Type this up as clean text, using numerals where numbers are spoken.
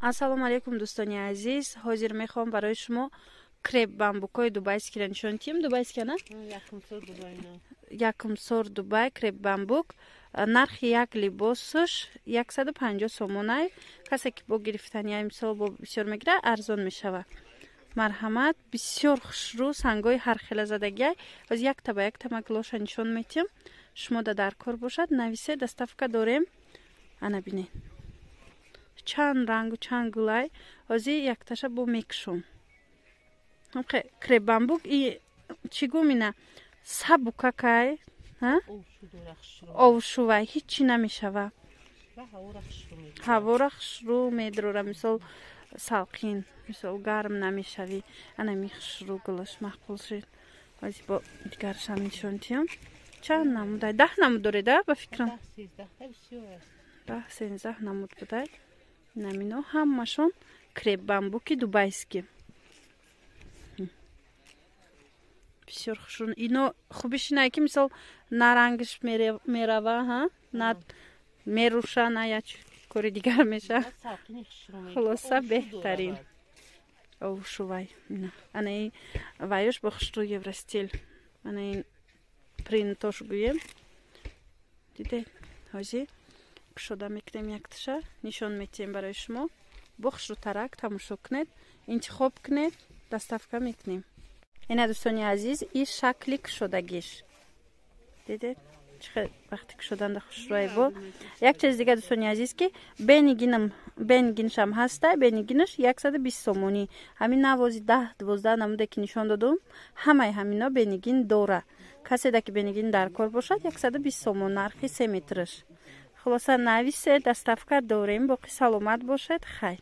ассалому алайкум дӯстони азиз. ҳозир мехоҳам барои шумо креп бамбукои дубайскиро нишон диҳам. Дубайскиана? Якумсор Дубай креп бамбук. Нархи як либосаш 150 сомон ай. Касе ки бо гирифтани мисол бо бисёр мегира арзон мешава. Марҳамат, бисёр хушрӯ, сангои ҳархела задагиай. Оз якта ба якта маглоша нишон метиҳам. Шумо дар кор бошад, нависе доставка дорем. Ана бинед. Чанд рангу чанд гулай. Ози якташа бо мекшум. Креп бамбук и чӣ гумина сабукакай, овшувай ҳичи намешава. ҳавора хушрӯ медрора, мисол салқин, мисол гарм намешави. Ана ми хушрӯ гулаш мақбул шуд. Ози бо дигаршам нишон диҳам. Чанд намудай? 10 намуд дореда ба фикрам? 10-13 намуд будай. Намино ҳамашон креп бамбуки дубайски. Бисёр хушрӯ. Ино хубиш инае ки мисол на рангиш мерава, на меруша, на як кори дигар меша. Хулоса беҳтарин. Овшувай. Ана ин вайош бо хушрӯ евростил. Ана ин принтош гӯем. Дидед? Ҳозир кушода мекунем якташа, нишон метиҳем барои шумо. Бо хушрӯтарак тамошо кунед, интихоб кунед, доставка мекунем. Ина дӯстони азиз, ин шакли кушодагиш. Дидед? Чӣ вақти кушоданда хушрӯи бо. Як чиз дига дӯстони азиз ки бенигиншам ҳаста, бенигинаш 120 сомонӣ. Ҳамин навози 10-12 намуде ки нишон додум, ҳамаи ҳамино бенигин дора. Каседа ки бенигин дар кор бошад 120 сомон, нархи 3 метраш. Хулоса нависе, доставка дорем. Боқи саломат бошед. Хайр.